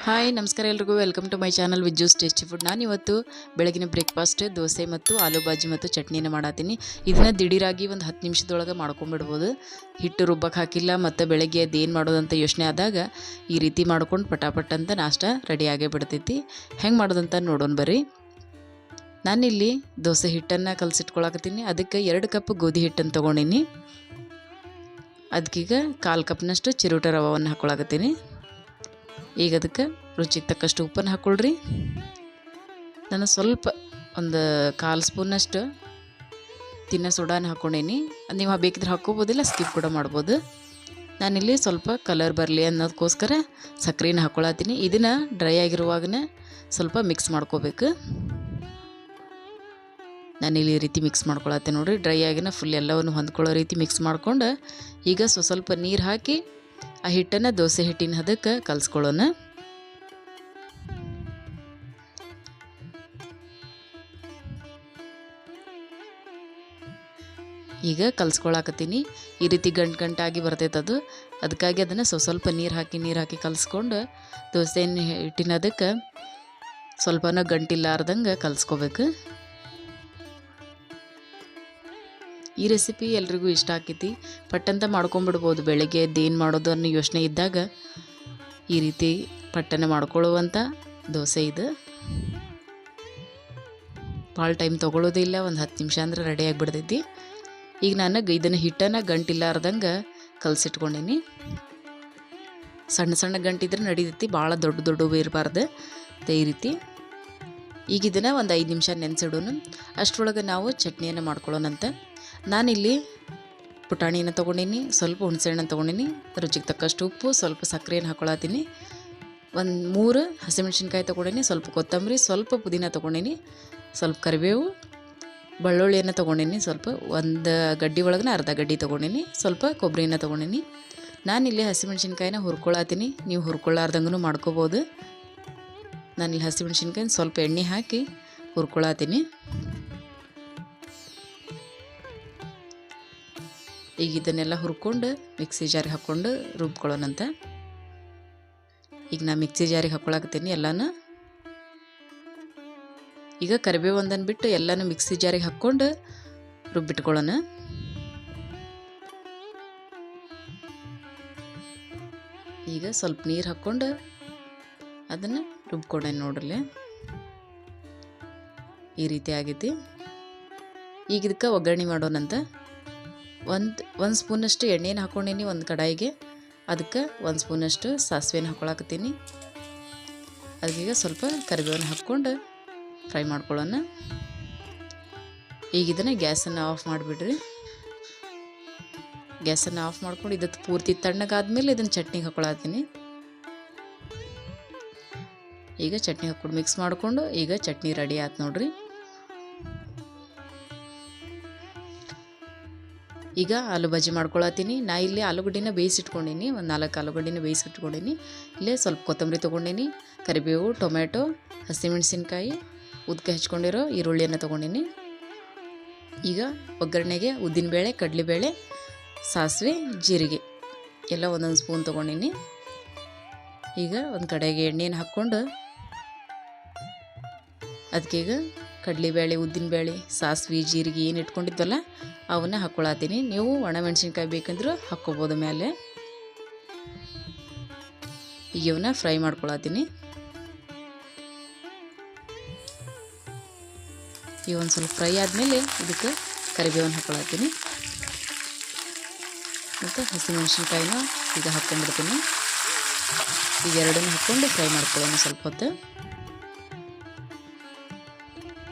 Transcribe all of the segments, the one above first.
Hi ನಮಸ್ಕಾರ ಎಲ್ರಿಗೂ welcome to my channel Vijju's tasty food. ನಾನು ಇವತ್ತು ಬೆಳಗಿನ ಬ್ರೇಕ್ಫಾಸ್ಟ್ ದೋಸೆ ಮತ್ತು ಆಲೂ ಬಾಜಿ ಮತ್ತು ಚಟ್ನಿನ ಮಾಡತ್ತೀನಿ. ಇದನ್ನು ದಿಢೀರಾಗಿ ಒಂದು 10 ನಿಮಿಷದೊಳಗೆ ಮಾಡ್ಕೊಂಡ್ಬಿಡ್ಬೋದು. ಹಿಟ್ಟು ರುಬ್ಬಕ್ಕೆ ಹಾಕಿಲ್ಲ ಮತ್ತು ಬೆಳಗ್ಗೆ ಅದೇನು ಮಾಡೋದಂತ ಯೋಚನೆ ಆದಾಗ ಈ ರೀತಿ ಮಾಡ್ಕೊಂಡು ಪಟಾಪಟ್ ಅಂತ ನಾಷ್ಟ ರೆಡಿಯಾಗೇ ಬಿಡ್ತೈತಿ. ಹೆಂಗೆ ಮಾಡೋದಂತ ನೋಡೋಣ ಬರ್ರಿ. ನಾನಿಲ್ಲಿ ದೋಸೆ ಹಿಟ್ಟನ್ನು ಕಲಸಿಟ್ಕೊಳಕತ್ತೀನಿ. ಅದಕ್ಕೆ 2 ಕಪ್ ಗೋಧಿ ಹಿಟ್ಟನ್ನು ತೊಗೊಂಡಿನಿ. ಅದಕ್ಕೀಗ 1/4 ಕಪ್ನಷ್ಟು ಚಿರೋಟ ರವವನ್ನು ಹಾಕ್ಕೊಳಕತ್ತೀನಿ. ಈಗ ಅದಕ್ಕೆ ರುಚಿಗೆ ತಕ್ಕಷ್ಟು ಉಪ್ಪನ್ನು ಹಾಕ್ಕೊಳ್ರಿ. ನಾನು ಸ್ವಲ್ಪ ಒಂದು 1/4 ಸ್ಪೂನಷ್ಟು ತಿನ್ನೋ ಸೋಡಾನ ಹಾಕ್ಕೊಂಡೇನಿ. ನೀವು ಬೇಕಿದ್ರೆ ಹಾಕ್ಕೋಬೋದಿಲ್ಲ, ಸ್ಕಿಪ್ ಕೂಡ ಮಾಡ್ಬೋದು. ನಾನಿಲ್ಲಿ ಸ್ವಲ್ಪ ಕಲರ್ ಬರಲಿ ಅನ್ನೋದಕ್ಕೋಸ್ಕರ ಸಕ್ಕರೆನ ಹಾಕ್ಕೊಳತ್ತೀನಿ. ಇದನ್ನು ಡ್ರೈ ಆಗಿರುವಾಗನೇ ಸ್ವಲ್ಪ ಮಿಕ್ಸ್ ಮಾಡ್ಕೋಬೇಕು. ನಾನಿಲ್ಲಿ ಈ ರೀತಿ ಮಿಕ್ಸ್ ಮಾಡ್ಕೊಳತ್ತೆ ನೋಡಿರಿ. ಡ್ರೈ ಆಗಿನ ಫುಲ್ ಎಲ್ಲವನ್ನು ಹೊಂದ್ಕೊಳ್ಳೋ ರೀತಿ ಮಿಕ್ಸ್ ಮಾಡ್ಕೊಂಡು ಈಗ ಸ್ವಲ್ಪ ನೀರು ಹಾಕಿ ಆ ಹಿಟ್ಟನ್ನು ದೋಸೆ ಹಿಟ್ಟಿನ ಹದಕ್ಕೆ ಕಲಿಸ್ಕೊಳ್ಳೋಣ. ಈಗ ಕಲಿಸ್ಕೊಳಕತ್ತೀನಿ. ಈ ರೀತಿ ಗಂಟಾಗಿ ಬರ್ತೈತೆ ಅದು. ಅದಕ್ಕಾಗಿ ಅದನ್ನು ಸ್ವಲ್ಪ ನೀರು ಹಾಕಿ ಕಲಿಸ್ಕೊಂಡು ದೋಸೆ ಹಿಟ್ಟಿನ ಅದಕ್ಕೆ ಸ್ವಲ್ಪನೂ ಗಂಟಿಲ್ಲಾರ್ದಂಗೆ ಕಲಿಸ್ಕೋಬೇಕು. ಈ ರೆಸಿಪಿ ಎಲ್ರಿಗೂ ಇಷ್ಟ ಆಕೈತಿ. ಪಟ್ಟಂತ ಮಾಡ್ಕೊಂಬಿಡ್ಬೋದು. ಬೆಳಗ್ಗೆ ಏನು ಮಾಡೋದು ಅನ್ನೋ ಯೋಚನೆ ಇದ್ದಾಗ ಈ ರೀತಿ ಪಟ್ಟನೆ ಮಾಡ್ಕೊಳ್ಳುವಂಥ ದೋಸೆ ಇದು. ಭಾಳ ಟೈಮ್ ತೊಗೊಳ್ಳೋದಿಲ್ಲ, ಒಂದು 10 ನಿಮಿಷ ಅಂದ್ರೆ ರೆಡಿ ಆಗಿಬಿಡ್ತೈತಿ. ಈಗ ನಾನು ಇದನ್ನು ಹಿಟ್ಟನ್ನು ಗಂಟಿಲ್ಲಾರ್ದಂಗೆ ಕಲಸಿಟ್ಕೊಂಡೀನಿ. ಸಣ್ಣ ಸಣ್ಣ ಗಂಟಿದ್ರೆ ನಡೀತೈತಿ, ಭಾಳ ದೊಡ್ಡ ಇರಬಾರ್ದು. ಈ ರೀತಿ ಈಗ ಇದನ್ನು ಒಂದು 5 ನಿಮಿಷ ನೆನೆಸಿಡೋನು. ಅಷ್ಟರೊಳಗೆ ನಾವು ಚಟ್ನಿಯನ್ನು ಮಾಡ್ಕೊಳ್ಳೋಣಂತ. ನಾನಿಲ್ಲಿ ಪುಟಾಣಿನ ತೊಗೊಂಡೀನಿ, ಸ್ವಲ್ಪ ಹುಣಸೆಹಣ್ಣನ್ನು ತೊಗೊಂಡೀನಿ, ರುಚಿಗೆ ತಕ್ಕಷ್ಟು ಉಪ್ಪು, ಸ್ವಲ್ಪ ಸಕ್ಕರೆಯನ್ನು ಹಾಕ್ಕೊಳತ್ತೀನಿ. ಒಂದು 3 ಹಸಿಮೆಣ್ಸಿನ್ಕಾಯಿ ತೊಗೊಂಡೀನಿ, ಸ್ವಲ್ಪ ಕೊತ್ತಂಬರಿ, ಸ್ವಲ್ಪ ಪುದೀನ ತೊಗೊಂಡೀನಿ, ಸ್ವಲ್ಪ ಕರಿಬೇವು, ಬೆಳ್ಳುಳ್ಳಿಯನ್ನು ತೊಗೊಂಡೀನಿ, ಸ್ವಲ್ಪ ಒಂದು ಗಡ್ಡೆ ಒಳಗೆ ಅರ್ಧ ಗಡ್ಡೆ ತೊಗೊಂಡೀನಿ, ಸ್ವಲ್ಪ ಕೊಬ್ಬರಿನ ತೊಗೊಂಡೀನಿ. ನಾನಿಲ್ಲಿ ಹಸಿಮೆಣ್ಸಿನ್ಕಾಯಿನ ಹುರ್ಕೊಳತ್ತೀನಿ. ನೀವು ಹುರ್ಕೊಳ್ಳಾರ್ದಂಗೂ ಮಾಡ್ಕೋಬೋದು. ನಾನಿಲ್ಲಿ ಹಸಿಮೆಣ್ಸಿನ್ಕಾಯಿನ ಸ್ವಲ್ಪ ಎಣ್ಣೆ ಹಾಕಿ ಹುರ್ಕೊಳತ್ತೀನಿ. ಈಗ ಇದನ್ನೆಲ್ಲ ಹುರ್ಕೊಂಡು ಮಿಕ್ಸಿ ಜಾರಿಗೆ ಹಾಕ್ಕೊಂಡು ರುಬ್ಕೊಳ್ಳೋಣಂತ. ಈಗ ನಾನು ಮಿಕ್ಸಿ ಜಾರಿಗೆ ಹಾಕ್ಕೊಳಕತ್ತೀನಿ ಎಲ್ಲನೂ. ಈಗ ಕರಿಬೇವು ಒಂದನ್ನು ಬಿಟ್ಟು ಎಲ್ಲನೂ ಮಿಕ್ಸಿ ಜಾರಿಗೆ ಹಾಕ್ಕೊಂಡು ರುಬ್ಬಿಟ್ಕೊಳ್ಳೋಣ. ಈಗ ಸ್ವಲ್ಪ ನೀರು ಹಾಕ್ಕೊಂಡು ಅದನ್ನು ರುಬ್ಕೊಂಡೆ ನೋಡ್ರಲಿ. ಈ ರೀತಿ ಆಗೈತಿ. ಈಗ ಇದಕ್ಕೆ ಒಗ್ಗರಣೆ ಮಾಡೋಣಂತ. ಒಂದು ಸ್ಪೂನಷ್ಟು ಎಣ್ಣೆನ ಹಾಕ್ಕೊಂಡೀನಿ ಒಂದು ಕಡಾಯಿಗೆ. ಅದಕ್ಕೆ 1 ಸ್ಪೂನಷ್ಟು ಸಾಸಿವೆನ ಹಾಕ್ಕೊಳಕತ್ತೀನಿ. ಅದಕ್ಕೀಗ ಸ್ವಲ್ಪ ಕರಿಬೇವನ್ನ ಹಾಕ್ಕೊಂಡು ಫ್ರೈ ಮಾಡ್ಕೊಳ್ಳೋಣ. ಈಗ ಇದನ್ನು ಗ್ಯಾಸನ್ನು ಆಫ್ ಮಾಡಿಬಿಡ್ರಿ. ಗ್ಯಾಸನ್ನು ಆಫ್ ಮಾಡ್ಕೊಂಡು ಇದಕ್ಕೆ ಪೂರ್ತಿ ತಣ್ಣಗಾದ್ಮೇಲೆ ಇದನ್ನು ಚಟ್ನಿಗೆ ಹಾಕ್ಕೊಳತ್ತೀನಿ. ಈಗ ಚಟ್ನಿ ಹಾಕ್ಕೊಂಡು ಮಿಕ್ಸ್ ಮಾಡಿಕೊಂಡು ಈಗ ಚಟ್ನಿ ರೆಡಿ ಆಯ್ತು ನೋಡ್ರಿ. ಈಗ ಆಲೂ ಬಾಜಿ ಮಾಡ್ಕೊಳತ್ತೀನಿ. ನಾ ಇಲ್ಲಿ ಆಲೂಗಡ್ಡೆನ ಬೇಯಿಸಿಟ್ಕೊಂಡೀನಿ. ಒಂದು 4 ಆಲೂಗಡ್ಡೆನ ಬೇಯಿಸಿಟ್ಕೊಂಡೀನಿ. ಇಲ್ಲೇ ಸ್ವಲ್ಪ ಕೊತ್ತಂಬರಿ ತೊಗೊಂಡೀನಿ, ಕರಿಬೇವು, ಟೊಮೆಟೊ, ಹಸಿಮೆಣ್ಸಿನ್ಕಾಯಿ, ಉದ್ಕೆ ಹಚ್ಕೊಂಡಿರೋ ಈರುಳ್ಳಿಯನ್ನು ತೊಗೊಂಡೀನಿ. ಈಗ ಒಗ್ಗರಣೆಗೆ ಉದ್ದಿನಬೇಳೆ, ಕಡಲೆಬೇಳೆ, ಸಾಸಿವೆ, ಜೀರಿಗೆ ಎಲ್ಲ ಒಂದೊಂದು ಸ್ಪೂನ್ ತೊಗೊಂಡೀನಿ. ಈಗ ಒಂದು ಕಡೆಗೆ ಎಣ್ಣೆನ ಹಾಕ್ಕೊಂಡು ಅದಕ್ಕೀಗ ಕಡಲೆಬೇಳೆ, ಉದ್ದಿನಬೇಳೆ, ಸಾಸಿವೆ, ಜೀರಿಗೆ ಏನು ಇಟ್ಕೊಂಡಿದ್ವಲ್ಲ ಅವನ್ನ ಹಾಕ್ಕೊಳತ್ತೀನಿ. ನೀವು ಒಣಮೆಣ್ಸಿನ್ಕಾಯಿ ಬೇಕಂದ್ರೆ ಹಾಕ್ಕೋಬೋದು ಮೇಲೆ. ಈಗ ಇವನ್ನ ಫ್ರೈ ಮಾಡ್ಕೊಳತ್ತೀನಿ. ಈಗ ಒಂದು ಸ್ವಲ್ಪ ಫ್ರೈ ಆದಮೇಲೆ ಇದಕ್ಕೆ ಕರಿಬೇವನ್ನು ಹಾಕ್ಕೊಳತ್ತೀನಿ ಮತ್ತು ಹಸಿಮೆಣ್ಸಿನ್ಕಾಯಿನ ಈಗ ಹಾಕ್ಕೊಂಡ್ಬಿಡ್ತೀನಿ. ಈಗ ಎರಡನ್ನೂ ಹಾಕ್ಕೊಂಡು ಫ್ರೈ ಮಾಡ್ಕೊಳ್ಳೋಣ ಸ್ವಲ್ಪ ಹೊತ್ತು.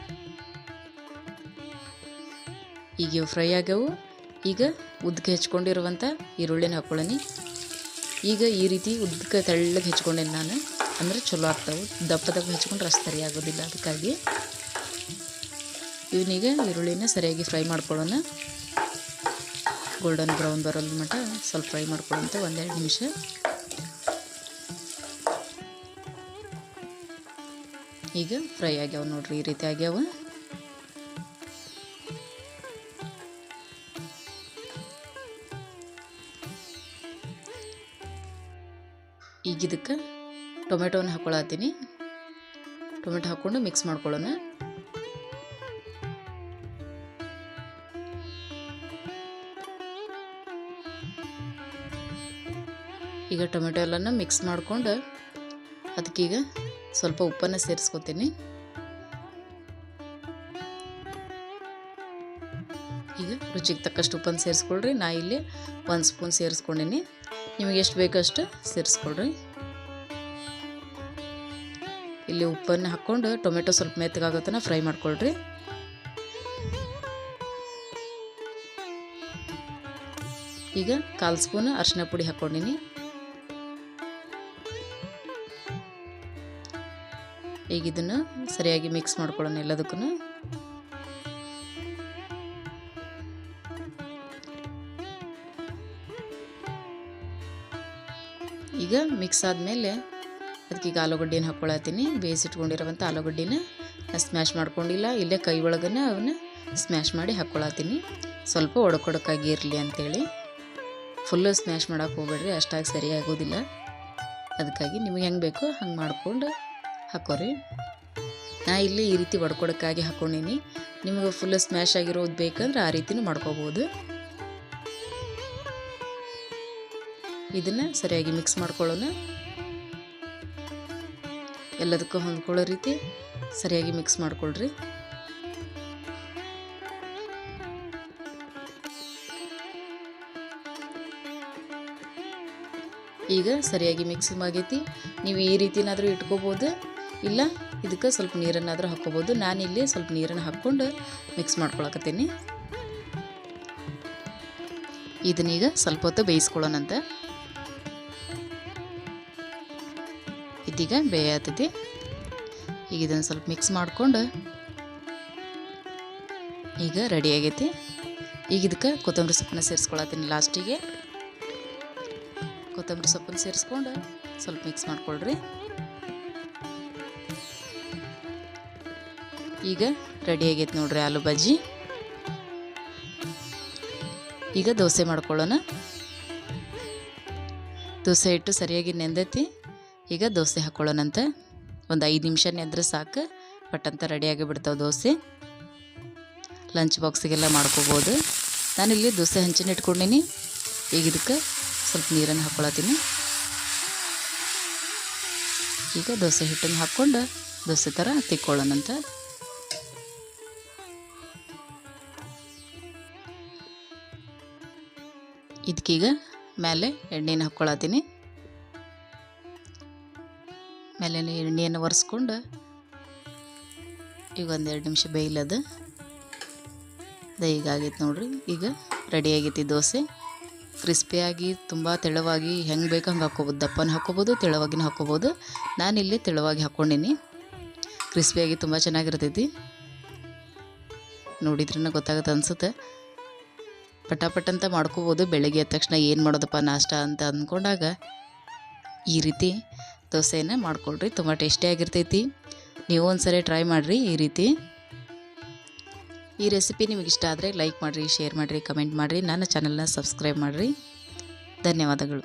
ಈಗ ಇವು ಫ್ರೈ ಆಗ್ಯಾವು. ಈಗ ಉದ್ದಕ್ಕೆ ಹೆಚ್ಕೊಂಡಿರುವಂಥ ಈರುಳ್ಳಿನ ಹಾಕ್ಕೊಳ್ಳೋನಿ. ಈಗ ಈ ರೀತಿ ಉದ್ದಕ್ಕೆ ತೆಳ್ಳಗೆ ಹೆಚ್ಕೊಂಡೇನಿ ನಾನು, ಅಂದರೆ ಚಲೋ ಆಗ್ತಾವೆ. ದಪ್ಪ ಹೆಚ್ಕೊಂಡ್ರೆ ಅಷ್ಟು ಸರಿ ಆಗೋದಿಲ್ಲ. ಅದಕ್ಕಾಗಿ ಇವನೀಗ ಈರುಳ್ಳಿನ ಸರಿಯಾಗಿ ಫ್ರೈ ಮಾಡ್ಕೊಳ್ಳೋಣ. ಗೋಲ್ಡನ್ ಬ್ರೌನ್ ಬರೋಲ್ಲ ಮಟ್ಟ ಸ್ವಲ್ಪ ಫ್ರೈ ಮಾಡ್ಕೊಳ್ಳೋಂಥ 1-2 ನಿಮಿಷ. ಈಗ ಫ್ರೈ ಆಗ್ಯಾವ ನೋಡ್ರಿ, ಈ ರೀತಿ ಆಗ್ಯಾವ. ಈಗ ಇದಕ್ಕೆ ಟೊಮೆಟೊನ ಹಾಕ್ಕೊಳತ್ತೀನಿ. ಟೊಮೆಟೊ ಹಾಕ್ಕೊಂಡು ಮಿಕ್ಸ್ ಮಾಡ್ಕೊಳ್ಳೋಣ. ಈಗ ಟೊಮೆಟೊ ಎಲ್ಲನೂ ಮಿಕ್ಸ್ ಮಾಡ್ಕೊಂಡು ಅದಕ್ಕೀಗ ಸ್ವಲ್ಪ ಉಪ್ಪನ್ನು ಸೇರಿಸ್ಕೊತೀನಿ. ಈಗ ರುಚಿಗೆ ತಕ್ಕಷ್ಟು ಉಪ್ಪನ್ನು ಸೇರಿಸ್ಕೊಳ್ರಿ. ನಾ ಇಲ್ಲಿ 1 ಸ್ಪೂನ್ ಸೇರಿಸ್ಕೊಂಡೀನಿ. ನಿಮಗೆ ಎಷ್ಟು ಬೇಕಷ್ಟು ಸೇರಿಸ್ಕೊಳ್ರಿ. ಇಲ್ಲಿ ಉಪ್ಪನ್ನು ಹಾಕ್ಕೊಂಡು ಟೊಮೆಟೊ ಸ್ವಲ್ಪ ಮೆತ್ತಗಾಗೋ ತನಕ ಫ್ರೈ ಮಾಡ್ಕೊಳ್ರಿ. ಈಗ 1/4 ಸ್ಪೂನ್ ಅರಿಶಿನ ಪುಡಿ ಹಾಕ್ಕೊಂಡಿನಿ. ಈಗ ಇದನ್ನು ಸರಿಯಾಗಿ ಮಿಕ್ಸ್ ಮಾಡ್ಕೊಳ್ಳೋಣ ಎಲ್ಲದಕ್ಕೂ. ಈಗ ಮಿಕ್ಸ್ ಆದಮೇಲೆ ಅದಕ್ಕೀಗ ಆಲೂಗಡ್ಡೆನ ಹಾಕ್ಕೊಳತ್ತೀನಿ. ಬೇಯಿಸಿಟ್ಕೊಂಡಿರೋವಂಥ ಆಲೂಗಡ್ಡೆನ ಸ್ಮ್ಯಾಶ್ ಮಾಡ್ಕೊಂಡಿಲ್ಲ, ಇಲ್ಲೇ ಕೈ ಒಳಗನೆ ಅವನ್ನ ಸ್ಮ್ಯಾಶ್ ಮಾಡಿ ಹಾಕ್ಕೊಳತ್ತೀನಿ. ಸ್ವಲ್ಪ ಒಡಕೊಡಕ್ಕಾಗಿ ಇರಲಿ ಅಂಥೇಳಿ. ಫುಲ್ಲು ಸ್ಮ್ಯಾಶ್ ಮಾಡೋಕೆ ಹೋಗ್ಬೇಡ್ರಿ, ಅಷ್ಟಾಗಿ ಸರಿ ಆಗೋದಿಲ್ಲ. ಅದಕ್ಕಾಗಿ ನಿಮಗೆ ಹೆಂಗೆ ಬೇಕೋ ಹಂಗೆ ಮಾಡ್ಕೊಂಡು ಹಾಕೋರಿ. ನಾ ಇಲ್ಲಿ ಈ ರೀತಿ ಒಡ್ಕೊಡಕ್ಕಾಗಿ ಹಾಕ್ಕೊಂಡೀನಿ. ನಿಮಗೆ ಫುಲ್ ಸ್ಮ್ಯಾಶ್ ಆಗಿರೋದು ಬೇಕಂದ್ರೆ ಆ ರೀತಿನೂ ಮಾಡ್ಕೋಬೋದು. ಇದನ್ನು ಸರಿಯಾಗಿ ಮಿಕ್ಸ್ ಮಾಡ್ಕೊಳ್ಳೋಣ. ಎಲ್ಲದಕ್ಕೂ ಹೊಂದ್ಕೊಳ್ಳೋ ರೀತಿ ಸರಿಯಾಗಿ ಮಿಕ್ಸ್ ಮಾಡ್ಕೊಳ್ರಿ. ಈಗ ಸರಿಯಾಗಿ ಮಿಕ್ಸ್ ಆಗೈತಿ. ನೀವು ಈ ರೀತಿನಾದರೂ ಇಟ್ಕೋಬೋದು, ಇಲ್ಲ ಇದಕ್ಕೆ ಸ್ವಲ್ಪ ನೀರನ್ನಾದರೂ ಹಾಕ್ಕೋಬೋದು. ನಾನಿಲ್ಲಿ ಸ್ವಲ್ಪ ನೀರನ್ನು ಹಾಕ್ಕೊಂಡು ಮಿಕ್ಸ್ ಮಾಡ್ಕೊಳಕತ್ತೀನಿ. ಇದನ್ನೀಗ ಸ್ವಲ್ಪ ಹೊತ್ತು ಬೇಯಿಸ್ಕೊಳ್ಳೋಣಂತ. ಇದೀಗ ಬೇಯತೈತಿ. ಈಗ ಇದನ್ನು ಸ್ವಲ್ಪ ಮಿಕ್ಸ್ ಮಾಡ್ಕೊಂಡು ಈಗ ರೆಡಿ ಆಗೈತಿ. ಈಗ ಇದಕ್ಕೆ ಕೊತ್ತಂಬರಿ ಸೊಪ್ಪನ್ನ ಸೇರಿಸ್ಕೊಳತ್ತೀನಿ. ಲಾಸ್ಟಿಗೆ ಕೊತ್ತಂಬರಿ ಸೊಪ್ಪನ್ನು ಸೇರಿಸ್ಕೊಂಡು ಸ್ವಲ್ಪ ಮಿಕ್ಸ್ ಮಾಡ್ಕೊಳ್ರಿ. ಈಗ ರೆಡಿ ಆಗೈತೆ ನೋಡ್ರಿ ಆಲೂ ಬಜ್ಜಿ. ಈಗ ದೋಸೆ ಮಾಡ್ಕೊಳ್ಳೋಣ. ದೋಸೆ ಹಿಟ್ಟು ಸರಿಯಾಗಿ ನೆಂದೈತಿ. ಈಗ ದೋಸೆ ಹಾಕ್ಕೊಳ್ಳೋಣಂತ. ಒಂದು 5 ನಿಮಿಷ ನೆಂದ್ರೆ ಸಾಕು, ಪಟ್ಟಂತ ರೆಡಿಯಾಗಿ ಬಿಡ್ತಾವೆ ದೋಸೆ. ಲಂಚ್ ಬಾಕ್ಸಿಗೆಲ್ಲ ಮಾಡ್ಕೋಬೋದು. ನಾನಿಲ್ಲಿ ದೋಸೆ ಹಂಚಿನ ಇಟ್ಕೊಂಡೀನಿ. ಈಗ ಇದಕ್ಕೆ ಸ್ವಲ್ಪ ನೀರನ್ನು ಹಾಕ್ಕೊಳತ್ತೀನಿ. ಈಗ ದೋಸೆ ಹಿಟ್ಟನ್ನು ಹಾಕ್ಕೊಂಡು ದೋಸೆ ಥರ ತಿಕ್ಕೊಳ್ಳೋಣಂತ. ಇದಕ್ಕೀಗ ಮೇಲೆ ಎಣ್ಣೆನ ಹಾಕ್ಕೊಳತ್ತೀನಿ. ಮೇಲೆ ಎಣ್ಣೆಯನ್ನು ಒರೆಸ್ಕೊಂಡು ಈಗ 1-2 ನಿಮಿಷ ಬೇಯ್ಲದು. ಈಗ ಆಗೈತೆ ನೋಡ್ರಿ. ಈಗ ರೆಡಿ ಆಗೈತಿ ದೋಸೆ. ಕ್ರಿಸ್ಪಿಯಾಗಿ ತುಂಬ ತೆಳುವಾಗಿ ಹೆಂಗೆ ಬೇಕು ಹಂಗೆ ಹಾಕ್ಕೋಬೋದು. ದಪ್ಪನ ಹಾಕ್ಕೋಬೋದು, ತೆಳುವಾಗಿನ ಹಾಕ್ಕೋಬೋದು. ನಾನಿಲ್ಲಿ ತೆಳುವಾಗಿ ಹಾಕ್ಕೊಂಡೀನಿ. ಕ್ರಿಸ್ಪಿಯಾಗಿ ತುಂಬ ಚೆನ್ನಾಗಿರ್ತೈತಿ. ನೋಡಿದ್ರೂ ಗೊತ್ತಾಗುತ್ತೆ ಅನ್ಸುತ್ತೆ. ಪಟಾಪಟ್ ಅಂತ ಮಾಡ್ಕೋಬೋದು. ಬೆಳಗ್ಗೆ ಎದ್ದ ತಕ್ಷಣ ಏನು ಮಾಡೋದಪ್ಪ ನಾಷ್ಟ ಅಂತ ಅಂದ್ಕೊಂಡಾಗ ಈ ರೀತಿ ದೋಸೆಯನ್ನು ಮಾಡ್ಕೊಳ್ರಿ. ತುಂಬ ಟೇಸ್ಟಿಯಾಗಿರ್ತೈತಿ. ನೀವು ಒಂದ್ಸರಿ ಟ್ರೈ ಮಾಡಿರಿ ಈ ರೀತಿ. ಈ ರೆಸಿಪಿ ನಿಮಗೆ ಇಷ್ಟ ಆದರೆ ಲೈಕ್ ಮಾಡಿರಿ, ಶೇರ್ ಮಾಡಿರಿ, ಕಮೆಂಟ್ ಮಾಡಿರಿ. ನನ್ನ ಚಾನಲ್ನ ಸಬ್ಸ್ಕ್ರೈಬ್ ಮಾಡಿರಿ. ಧನ್ಯವಾದಗಳು.